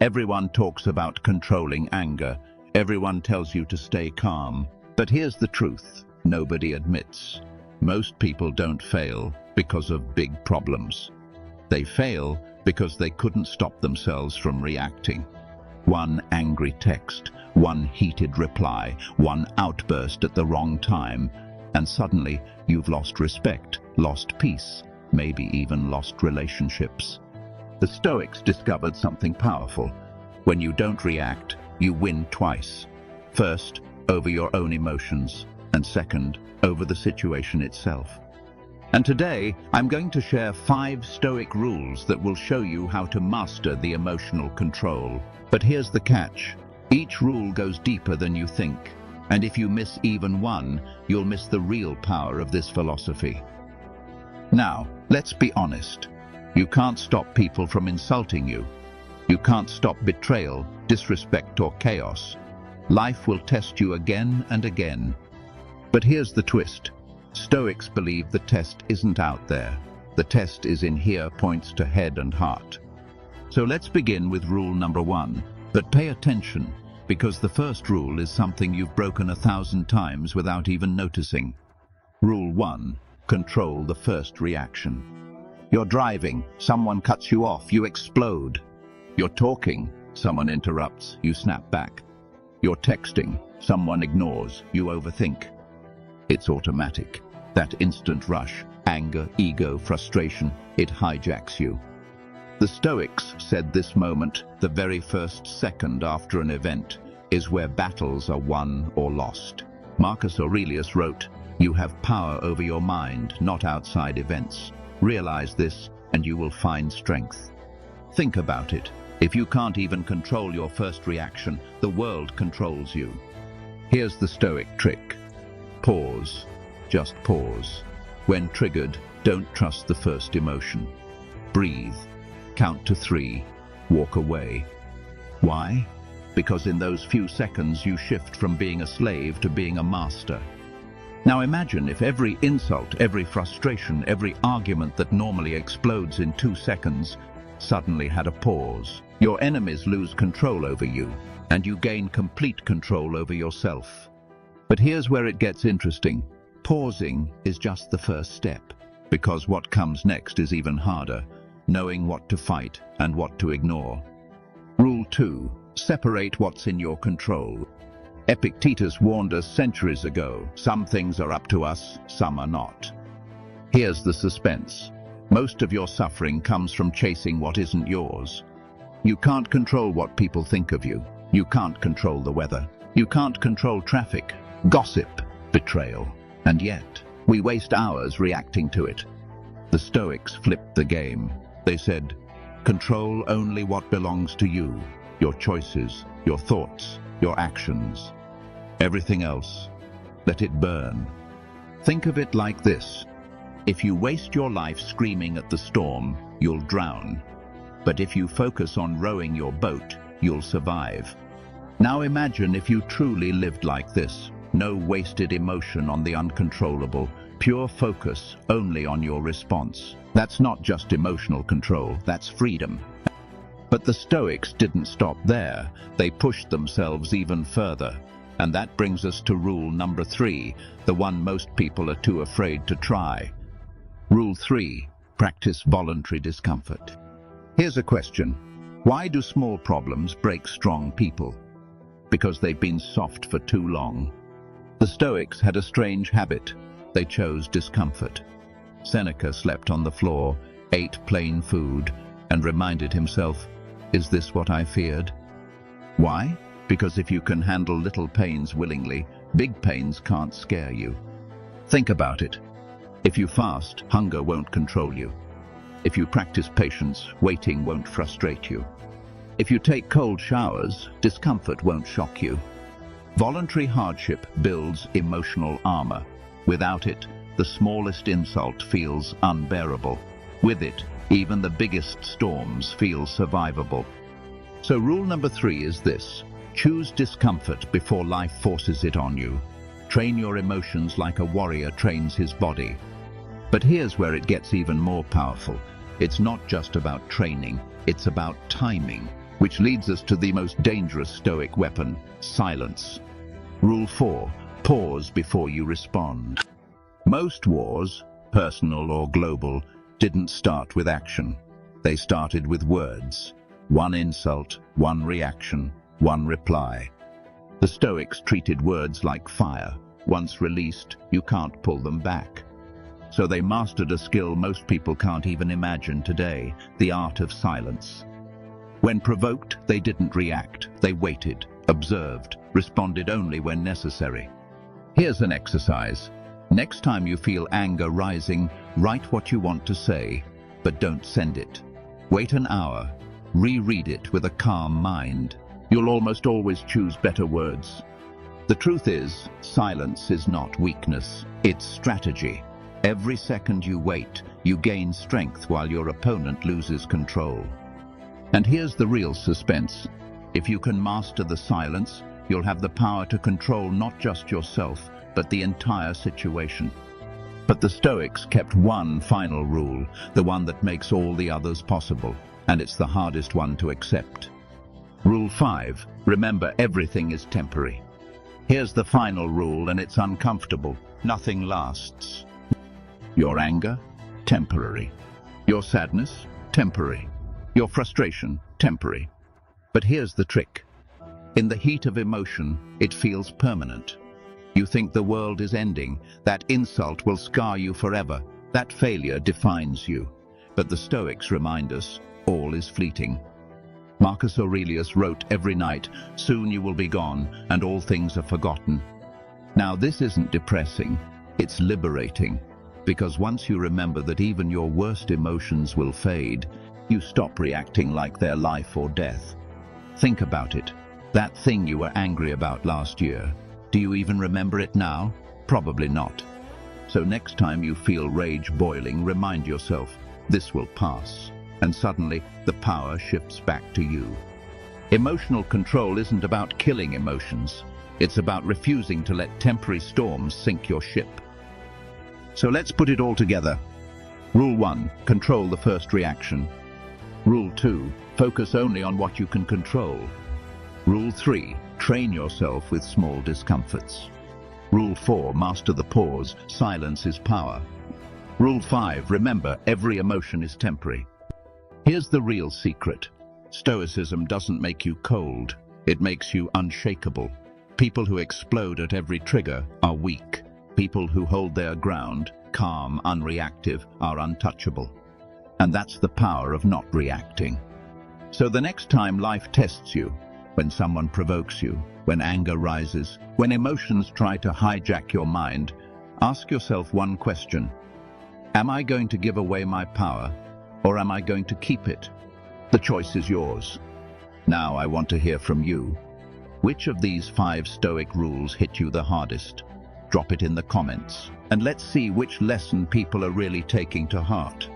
Everyone talks about controlling anger. Everyone tells you to stay calm. But here's the truth nobody admits. Most people don't fail because of big problems. They fail because they couldn't stop themselves from reacting. One angry text, one heated reply, one outburst at the wrong time, and suddenly you've lost respect, lost peace, maybe even lost relationships. The Stoics discovered something powerful. When you don't react, you win twice. First, over your own emotions, and second, over the situation itself. And today, I'm going to share 5 Stoic rules that will show you how to master the emotional control. But here's the catch. Each rule goes deeper than you think, and if you miss even one, you'll miss the real power of this philosophy. Now, let's be honest. You can't stop people from insulting you. You can't stop betrayal, disrespect, or chaos. Life will test you again and again. But here's the twist. Stoics believe the test isn't out there. The test is in here, points to head and heart. So let's begin with rule number 1. But pay attention, because the first rule is something you've broken 1,000 times without even noticing. Rule 1. Control the first reaction. You're driving, someone cuts you off, you explode. You're talking, someone interrupts, you snap back. You're texting, someone ignores, you overthink. It's automatic. That instant rush, anger, ego, frustration, it hijacks you. The Stoics said this moment, the very first second after an event, is where battles are won or lost. Marcus Aurelius wrote, "You have power over your mind, not outside events. Realize this, and you will find strength." Think about it. If you can't even control your first reaction, the world controls you. Here's the Stoic trick. Pause. Just pause. When triggered, don't trust the first emotion. Breathe. Count to 3. Walk away. Why? Because in those few seconds you shift from being a slave to being a master. Now imagine if every insult, every frustration, every argument that normally explodes in 2 seconds suddenly had a pause. Your enemies lose control over you, and you gain complete control over yourself. But here's where it gets interesting. Pausing is just the first step, because what comes next is even harder, knowing what to fight and what to ignore. Rule 2. Separate what's in your control. Epictetus warned us centuries ago, some things are up to us, some are not. Here's the suspense. Most of your suffering comes from chasing what isn't yours. You can't control what people think of you. You can't control the weather. You can't control traffic, gossip, betrayal. And yet, we waste hours reacting to it. The Stoics flipped the game. They said, control only what belongs to you, your choices, your thoughts, your actions. Everything else, let it burn. Think of it like this. If you waste your life screaming at the storm, you'll drown. But if you focus on rowing your boat, you'll survive. Now imagine if you truly lived like this. No wasted emotion on the uncontrollable, pure focus only on your response. That's not just emotional control, that's freedom. But the Stoics didn't stop there. They pushed themselves even further. And that brings us to rule number 3, the one most people are too afraid to try. Rule 3, practice voluntary discomfort. Here's a question. Why do small problems break strong people? Because they've been soft for too long. The Stoics had a strange habit. They chose discomfort. Seneca slept on the floor, ate plain food, and reminded himself, is this what I feared? Why? Because if you can handle little pains willingly, big pains can't scare you. Think about it. If you fast, hunger won't control you. If you practice patience, waiting won't frustrate you. If you take cold showers, discomfort won't shock you. Voluntary hardship builds emotional armor. Without it, the smallest insult feels unbearable. With it, even the biggest storms feel survivable. So rule number 3 is this. Choose discomfort before life forces it on you. Train your emotions like a warrior trains his body. But here's where it gets even more powerful. It's not just about training, it's about timing. Which leads us to the most dangerous Stoic weapon, silence. Rule 4. Pause before you respond. Most wars, personal or global, didn't start with action. They started with words. One insult, one reaction, one reply. The Stoics treated words like fire. Once released, you can't pull them back. So they mastered a skill most people can't even imagine today, the art of silence. When provoked, they didn't react. They waited, observed, responded only when necessary. Here's an exercise. Next time you feel anger rising, write what you want to say, but don't send it. Wait an hour. Reread it with a calm mind. You'll almost always choose better words. The truth is, silence is not weakness, it's strategy. Every second you wait, you gain strength while your opponent loses control. And here's the real suspense. If you can master the silence, you'll have the power to control not just yourself, but the entire situation. But the Stoics kept one final rule, the one that makes all the others possible, and it's the hardest one to accept. Rule 5. Remember, everything is temporary. Here's the final rule, and it's uncomfortable. Nothing lasts. Your anger? Temporary. Your sadness? Temporary. Your frustration? Temporary. But here's the trick. In the heat of emotion, it feels permanent. You think the world is ending. That insult will scar you forever. That failure defines you. But the Stoics remind us, all is fleeting. Marcus Aurelius wrote every night, "Soon you will be gone, and all things are forgotten." Now this isn't depressing, it's liberating. Because once you remember that even your worst emotions will fade, you stop reacting like they're life or death. Think about it. That thing you were angry about last year, do you even remember it now? Probably not. So next time you feel rage boiling, remind yourself, this will pass. And suddenly, the power shifts back to you. Emotional control isn't about killing emotions. It's about refusing to let temporary storms sink your ship. So let's put it all together. Rule 1. Control the first reaction. Rule 2. Focus only on what you can control. Rule 3. Train yourself with small discomforts. Rule 4. Master the pause. Silence is power. Rule 5. Remember, every emotion is temporary. Here's the real secret. Stoicism doesn't make you cold. It makes you unshakable. People who explode at every trigger are weak. People who hold their ground, calm, unreactive, are untouchable. And that's the power of not reacting. So the next time life tests you, when someone provokes you, when anger rises, when emotions try to hijack your mind, ask yourself one question. Am I going to give away my power? Or am I going to keep it? The choice is yours. Now I want to hear from you. Which of these 5 Stoic rules hit you the hardest? Drop it in the comments, and let's see which lesson people are really taking to heart.